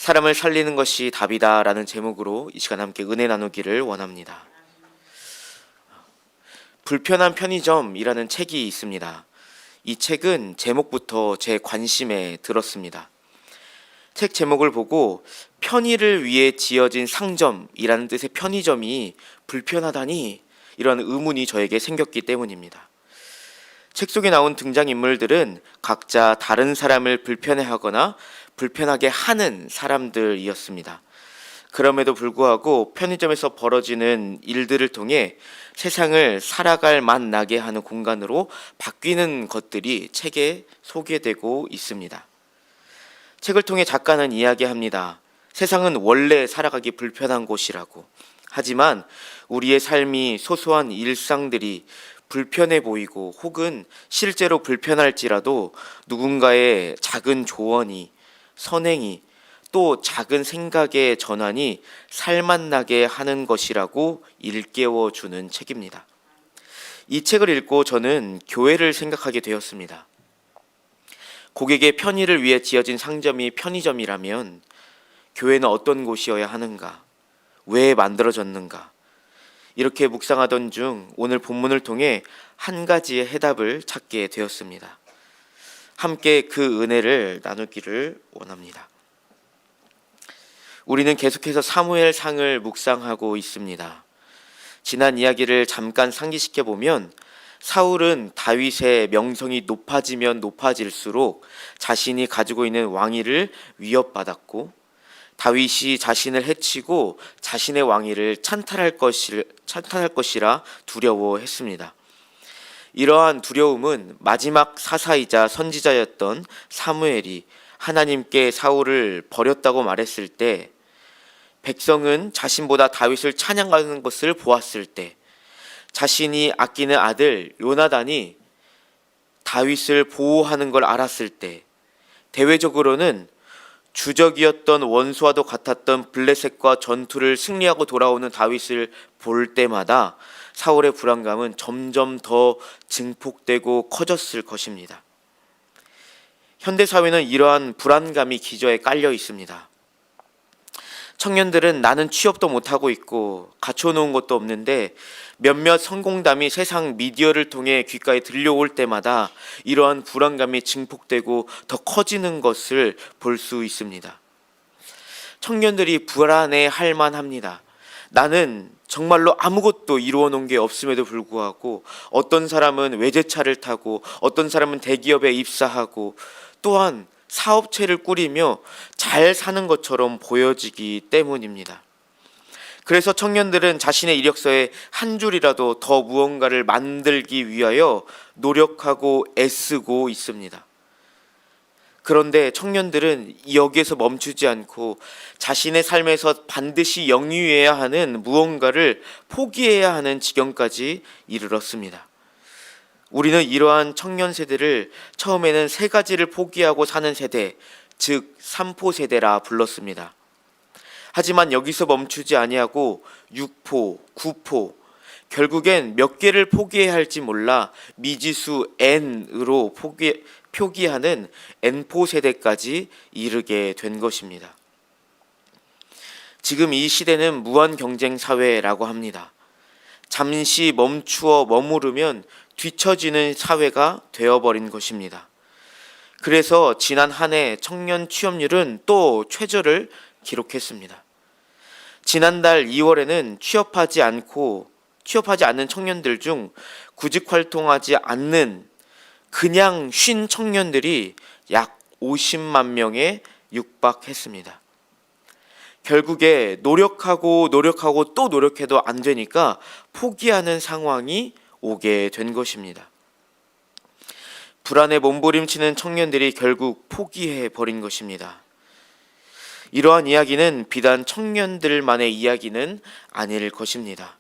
사람을 살리는 것이 답이다라는 제목으로 이 시간 함께 은혜 나누기를 원합니다. 불편한 편의점이라는 책이 있습니다. 이 책은 제목부터 제 관심에 들었습니다. 책 제목을 보고 편의를 위해 지어진 상점이라는 뜻의 편의점이 불편하다니 이런 의문이 저에게 생겼기 때문입니다. 책 속에 나온 등장인물들은 각자 다른 사람을 불편해하거나 불편하게 하는 사람들이었습니다. 그럼에도 불구하고 편의점에서 벌어지는 일들을 통해 세상을 살아갈 맛 나게 하는 공간으로 바뀌는 것들이 책에 소개되고 있습니다. 책을 통해 작가는 이야기합니다. 세상은 원래 살아가기 불편한 곳이라고. 하지만 우리의 삶이 소소한 일상들이 불편해 보이고 혹은 실제로 불편할지라도 누군가의 작은 조언이, 선행이, 또 작은 생각의 전환이 살맛나게 하는 것이라고 일깨워 주는 책입니다. 이 책을 읽고 저는 교회를 생각하게 되었습니다. 고객의 편의를 위해 지어진 상점이 편의점이라면 교회는 어떤 곳이어야 하는가? 왜 만들어졌는가? 이렇게 묵상하던 중 오늘 본문을 통해 한 가지의 해답을 찾게 되었습니다. 함께 그 은혜를 나누기를 원합니다. 우리는 계속해서 사무엘상을 묵상하고 있습니다. 지난 이야기를 잠깐 상기시켜 보면 사울은 다윗의 명성이 높아지면 높아질수록 자신이 가지고 있는 왕위를 위협받았고 다윗이 자신을 해치고 자신의 왕위를 찬탈할 것이라 두려워했습니다. 이러한 두려움은 마지막 사사이자 선지자였던 사무엘이 하나님께 사울을 버렸다고 말했을 때, 백성은 자신보다 다윗을 찬양하는 것을 보았을 때, 자신이 아끼는 아들 요나단이 다윗을 보호하는 걸 알았을 때, 대외적으로는 주적이었던 원수와도 같았던 블레셋과 전투를 승리하고 돌아오는 다윗을 볼 때마다 사울의 불안감은 점점 더 증폭되고 커졌을 것입니다. 현대사회는 이러한 불안감이 기저에 깔려 있습니다. 청년들은 나는 취업도 못하고 있고 갖춰놓은 것도 없는데 몇몇 성공담이 세상 미디어를 통해 귓가에 들려올 때마다 이러한 불안감이 증폭되고 더 커지는 것을 볼 수 있습니다. 청년들이 불안해할 만합니다. 나는 정말로 아무것도 이루어 놓은 게 없음에도 불구하고 어떤 사람은 외제차를 타고 어떤 사람은 대기업에 입사하고 또한 사업체를 꾸리며 잘 사는 것처럼 보여지기 때문입니다. 그래서 청년들은 자신의 이력서에 한 줄이라도 더 무언가를 만들기 위하여 노력하고 애쓰고 있습니다. 그런데 청년들은 여기에서 멈추지 않고 자신의 삶에서 반드시 영위해야 하는 무언가를 포기해야 하는 지경까지 이르렀습니다. 우리는 이러한 청년 세대를 처음에는 세 가지를 포기하고 사는 세대, 즉 삼포세대라 불렀습니다. 하지만 여기서 멈추지 아니하고 6포, 9포, 결국엔 몇 개를 포기해야 할지 몰라 미지수 N으로 표기하는 N포 세대까지 이르게 된 것입니다. 지금 이 시대는 무한 경쟁 사회라고 합니다. 잠시 멈추어 머무르면 뒤처지는 사회가 되어버린 것입니다. 그래서 지난 한 해 청년 취업률은 또 최저를 기록했습니다. 지난달 2월에는 취업하지 않는 청년들 중 구직 활동하지 않는 그냥 쉰 청년들이 약 50만 명에 육박했습니다. 결국에 노력하고 또 노력해도 안 되니까 포기하는 상황이 오게 된 것입니다. 불안에 몸부림치는 청년들이 결국 포기해 버린 것입니다. 이러한 이야기는 비단 청년들만의 이야기는 아닐 것입니다.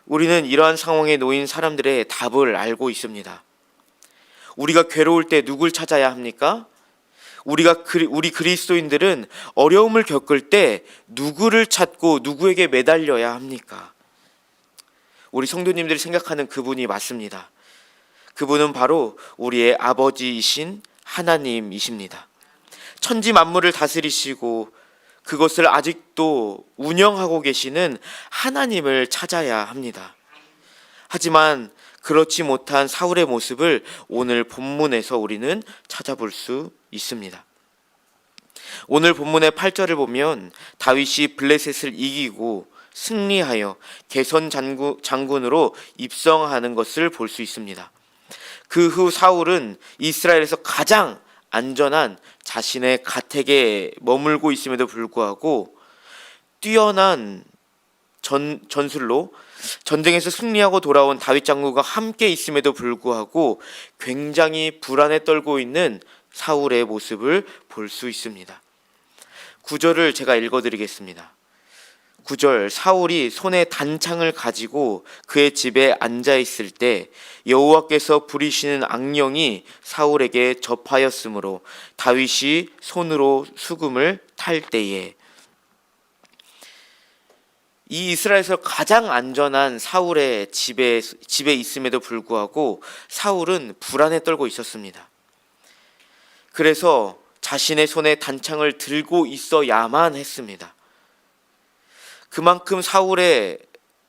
우리는 이러한 상황에 놓인 사람들의 답을 알고 있습니다. 우리가 괴로울 때 누굴 찾아야 합니까? 우리 그리스도인들은 어려움을 겪을 때 누구를 찾고 누구에게 매달려야 합니까? 우리 성도님들이 생각하는 그분이 맞습니다. 그분은 바로 우리의 아버지이신 하나님이십니다. 천지 만물을 다스리시고 그것을 아직도 운영하고 계시는 하나님을 찾아야 합니다. 하지만 그렇지 못한 사울의 모습을 오늘 본문에서 우리는 찾아볼 수 있습니다. 오늘 본문의 8절을 보면 다윗이 블레셋을 이기고 승리하여 개선 장군으로 입성하는 것을 볼 수 있습니다. 그 후 사울은 이스라엘에서 가장 안전한 자신의 가택에 머물고 있음에도 불구하고 뛰어난 전술로 전쟁에서 승리하고 돌아온 다윗 장군과 함께 있음에도 불구하고 굉장히 불안에 떨고 있는 사울의 모습을 볼 수 있습니다. 9절을 제가 읽어드리겠습니다. 9절, 사울이 손에 단창을 가지고 그의 집에 앉아 있을 때 여호와께서 부리시는 악령이 사울에게 접하였으므로 다윗이 손으로 수금을 탈 때에. 이 이스라엘에서 가장 안전한 사울의 집에 있음에도 불구하고 사울은 불안에 떨고 있었습니다. 그래서 자신의 손에 단창을 들고 있어야만 했습니다. 그만큼 사울의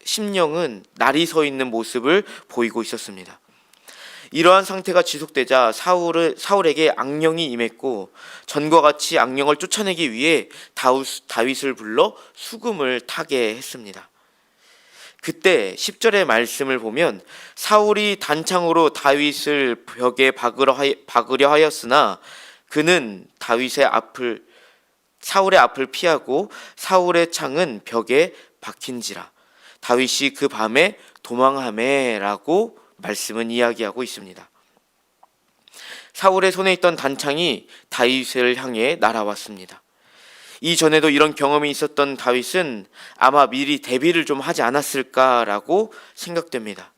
심령은 날이 서 있는 모습을 보이고 있었습니다. 이러한 상태가 지속되자 사울에게 악령이 임했고 전과 같이 악령을 쫓아내기 위해 다윗을 불러 수금을 타게 했습니다. 그때 10절의 말씀을 보면 사울이 단창으로 다윗을 벽에 박으려 하였으나 그는 사울의 앞을 피하고 사울의 창은 벽에 박힌지라 다윗이 그 밤에 도망하매라고 말씀은 이야기하고 있습니다. 사울의 손에 있던 단창이 다윗을 향해 날아왔습니다. 이전에도 이런 경험이 있었던 다윗은 아마 미리 대비를 좀 하지 않았을까라고 생각됩니다.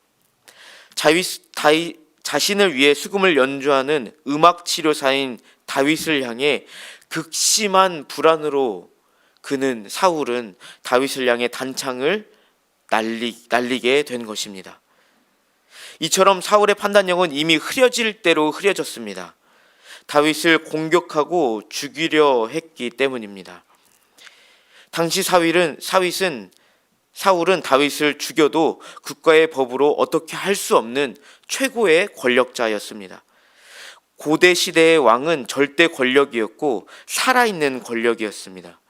자신을 위해 수금을 연주하는 음악치료사인 다윗을 향해 극심한 불안으로 사울은 다윗을 향해 단창을 날리게 된 것입니다. 이처럼 사울의 판단력은 이미 흐려질 대로 흐려졌습니다. 다윗을 공격하고 죽이려 했기 때문입니다. 당시 사울은 다윗을 죽여도 국가의 법으로 어떻게 할 수 없는 최고의 권력자였습니다. 고대 시대의 왕은 절대 권력이었고 살아있는 권력이었습니다.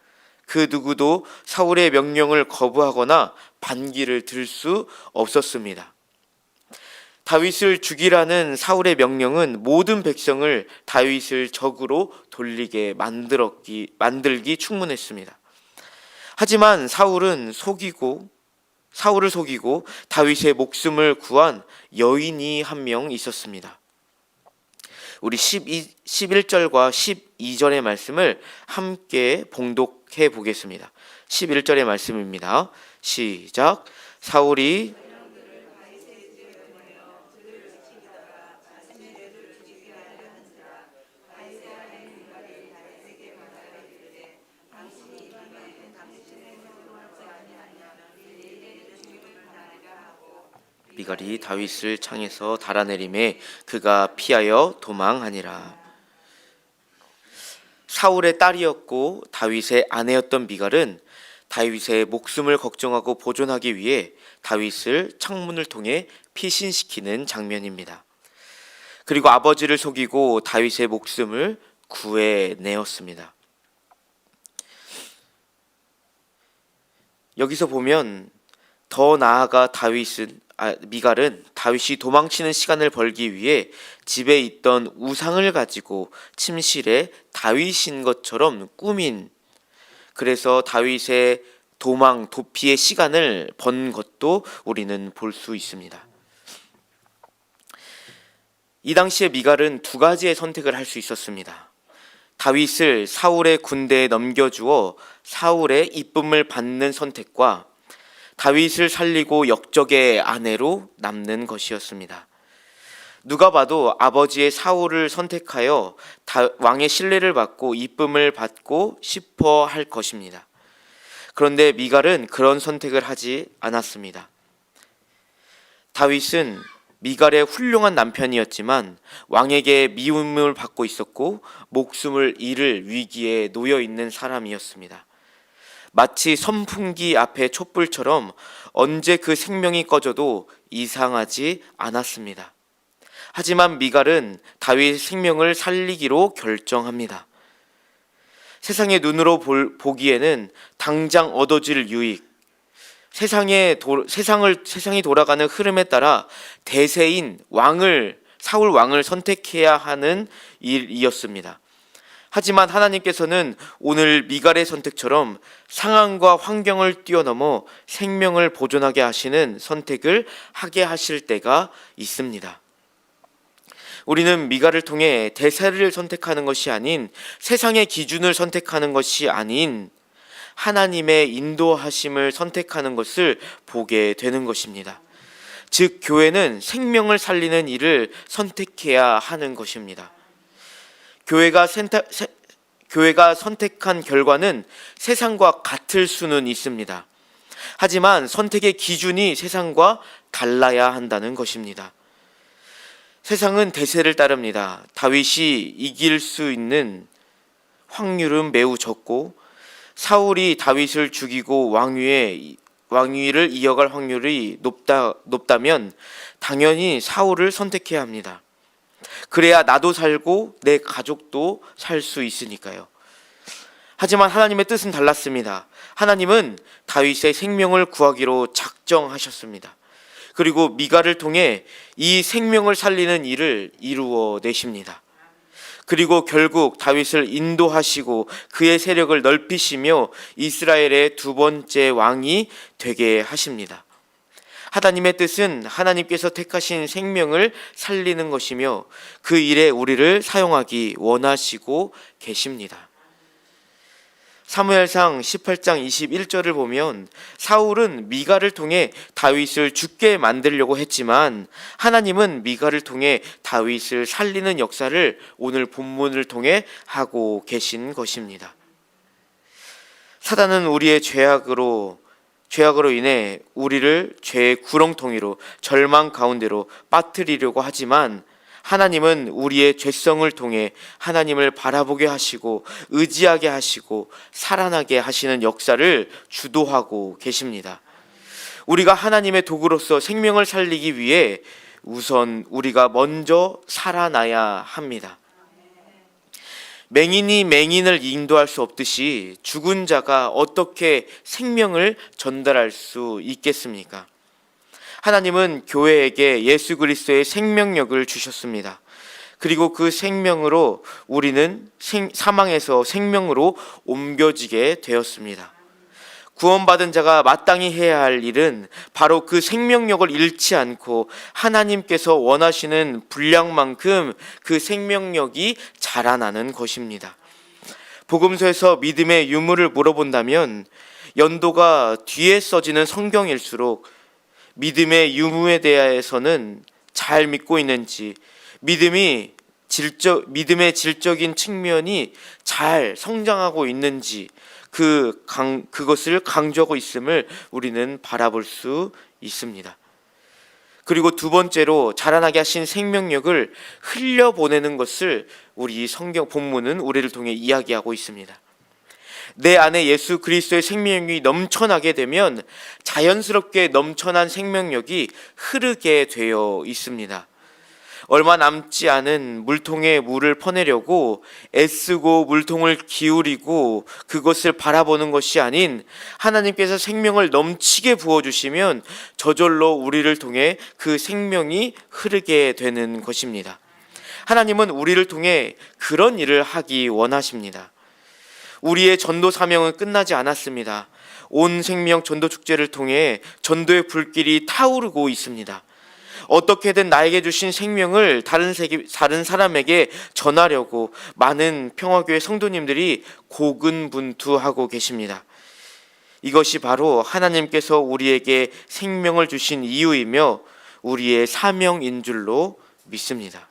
그 누구도 사울의 명령을 거부하거나 반기를 들 수 없었습니다. 다윗을 죽이라는 사울의 명령은 모든 백성을 다윗을 적으로 돌리게 만들기 충분했습니다. 하지만 사울을 속이고 다윗의 목숨을 구한 여인이 한 명 있었습니다. 우리 11절과 12절의 말씀을 함께 봉독해 보겠습니다. 11절의 말씀입니다. 시작. 사울이 미갈이 다윗을 창에서 달아내림에 그가 피하여 도망하니라. 사울의 딸이었고 다윗의 아내였던 미갈은 다윗의 목숨을 걱정하고 보존하기 위해 다윗을 창문을 통해 피신시키는 장면입니다. 그리고 아버지를 속이고 다윗의 목숨을 구해내었습니다. 여기서 보면 더 나아가 미갈은 다윗이 도망치는 시간을 벌기 위해 집에 있던 우상을 가지고 침실에 다윗인 것처럼 그래서 다윗의 도피의 시간을 번 것도 우리는 볼 수 있습니다. 이 당시에 미갈은 두 가지의 선택을 할 수 있었습니다. 다윗을 사울의 군대에 넘겨주어 사울의 이쁨을 받는 선택과 다윗을 살리고 역적의 아내로 남는 것이었습니다. 누가 봐도 아버지의 사울을 선택하여 왕의 신뢰를 받고 이쁨을 받고 싶어 할 것입니다. 그런데 미갈은 그런 선택을 하지 않았습니다. 다윗은 미갈의 훌륭한 남편이었지만 왕에게 미움을 받고 있었고 목숨을 잃을 위기에 놓여 있는 사람이었습니다. 마치 선풍기 앞의 촛불처럼 언제 그 생명이 꺼져도 이상하지 않았습니다. 하지만 미갈은 다윗의 생명을 살리기로 결정합니다. 세상의 눈으로 보기에는 당장 얻어질 유익, 세상이 돌아가는 흐름에 따라 대세인 사울 왕을 선택해야 하는 일이었습니다. 하지만 하나님께서는 오늘 미갈의 선택처럼 상황과 환경을 뛰어넘어 생명을 보존하게 하시는 선택을 하게 하실 때가 있습니다. 우리는 미갈을 통해 대세를 선택하는 것이 아닌, 세상의 기준을 선택하는 것이 아닌 하나님의 인도하심을 선택하는 것을 보게 되는 것입니다. 즉, 교회는 생명을 살리는 일을 선택해야 하는 것입니다. 교회가 선택한 결과는 세상과 같을 수는 있습니다. 하지만 선택의 기준이 세상과 달라야 한다는 것입니다. 세상은 대세를 따릅니다. 다윗이 이길 수 있는 확률은 매우 적고, 사울이 다윗을 죽이고 왕위를 이어갈 확률이 높다면 당연히 사울을 선택해야 합니다. 그래야 나도 살고 내 가족도 살 수 있으니까요. 하지만 하나님의 뜻은 달랐습니다. 하나님은 다윗의 생명을 구하기로 작정하셨습니다. 그리고 미갈을 통해 이 생명을 살리는 일을 이루어 내십니다. 그리고 결국 다윗을 인도하시고 그의 세력을 넓히시며 이스라엘의 두 번째 왕이 되게 하십니다. 하나님의 뜻은 하나님께서 택하신 생명을 살리는 것이며 그 일에 우리를 사용하기 원하시고 계십니다. 사무엘상 18장 21절을 보면 사울은 미갈을 통해 다윗을 죽게 만들려고 했지만 하나님은 미갈을 통해 다윗을 살리는 역사를 오늘 본문을 통해 하고 계신 것입니다. 사단은 우리의 죄악으로 인해 우리를 죄의 구렁텅이로 절망 가운데로 빠뜨리려고 하지만 하나님은 우리의 죄성을 통해 하나님을 바라보게 하시고 의지하게 하시고 살아나게 하시는 역사를 주도하고 계십니다. 우리가 하나님의 도구로서 생명을 살리기 위해 우선 우리가 먼저 살아나야 합니다. 맹인이 맹인을 인도할 수 없듯이 죽은 자가 어떻게 생명을 전달할 수 있겠습니까? 하나님은 교회에게 예수 그리스도의 생명력을 주셨습니다. 그리고 그 생명으로 우리는 사망에서 생명으로 옮겨지게 되었습니다. 구원받은 자가 마땅히 해야 할 일은 바로 그 생명력을 잃지 않고 하나님께서 원하시는 분량만큼 그 생명력이 자라나는 것입니다. 복음서에서 믿음의 유무를 물어본다면 연도가 뒤에 써지는 성경일수록 믿음의 유무에 대해서는 잘 믿고 있는지, 믿음의 질적인 측면이 잘 성장하고 있는지 그것을 강조하고 있음을 우리는 바라볼 수 있습니다. 그리고 두 번째로 자라나게 하신 생명력을 흘려보내는 것을 우리 성경 본문은 우리를 통해 이야기하고 있습니다. 내 안에 예수 그리스도의 생명력이 넘쳐나게 되면 자연스럽게 넘쳐난 생명력이 흐르게 되어 있습니다. 얼마 남지 않은 물통에 물을 퍼내려고 애쓰고 물통을 기울이고 그것을 바라보는 것이 아닌 하나님께서 생명을 넘치게 부어주시면 저절로 우리를 통해 그 생명이 흐르게 되는 것입니다. 하나님은 우리를 통해 그런 일을 하기 원하십니다. 우리의 전도 사명은 끝나지 않았습니다. 온 생명 전도 축제를 통해 전도의 불길이 타오르고 있습니다. 어떻게든 나에게 주신 생명을 다른 사람에게 전하려고 많은 평화교회 성도님들이 고군분투하고 계십니다. 이것이 바로 하나님께서 우리에게 생명을 주신 이유이며 우리의 사명인 줄로 믿습니다.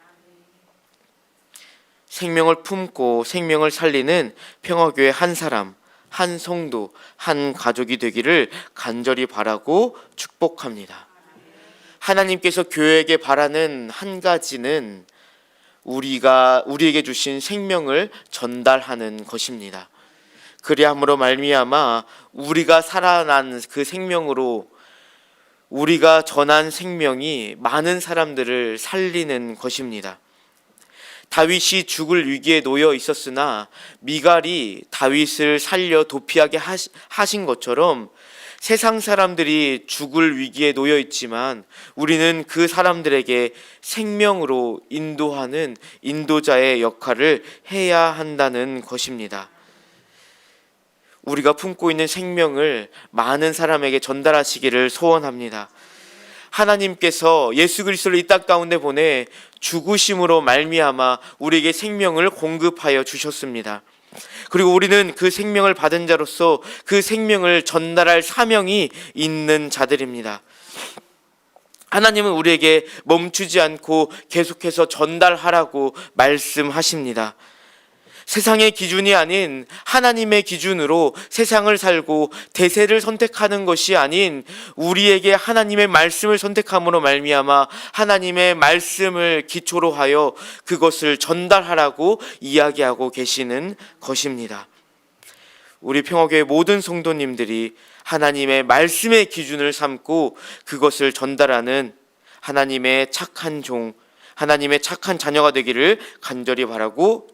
생명을 품고 생명을 살리는 평화교회 한 사람, 한 성도, 한 가족이 되기를 간절히 바라고 축복합니다. 하나님께서 교회에게 바라는 한 가지는 우리에게 주신 생명을 전달하는 것입니다. 그리함으로 말미암아 우리가 살아난 그 생명으로 우리가 전한 생명이 많은 사람들을 살리는 것입니다. 다윗이 죽을 위기에 놓여 있었으나 미갈이 다윗을 살려 도피하게 하신 것처럼 세상 사람들이 죽을 위기에 놓여 있지만 우리는 그 사람들에게 생명으로 인도하는 인도자의 역할을 해야 한다는 것입니다. 우리가 품고 있는 생명을 많은 사람에게 전달하시기를 소원합니다. 하나님께서 예수 그리스도를 이 땅 가운데 보내 죽으심으로 말미암아 우리에게 생명을 공급하여 주셨습니다. 그리고 우리는 그 생명을 받은 자로서 그 생명을 전달할 사명이 있는 자들입니다. 하나님은 우리에게 멈추지 않고 계속해서 전달하라고 말씀하십니다. 세상의 기준이 아닌 하나님의 기준으로 세상을 살고 대세를 선택하는 것이 아닌 우리에게 하나님의 말씀을 선택함으로 말미암아 하나님의 말씀을 기초로 하여 그것을 전달하라고 이야기하고 계시는 것입니다. 우리 평화교회 모든 성도님들이 하나님의 말씀의 기준을 삼고 그것을 전달하는 하나님의 착한 종, 하나님의 착한 자녀가 되기를 간절히 바라고 축복합니다.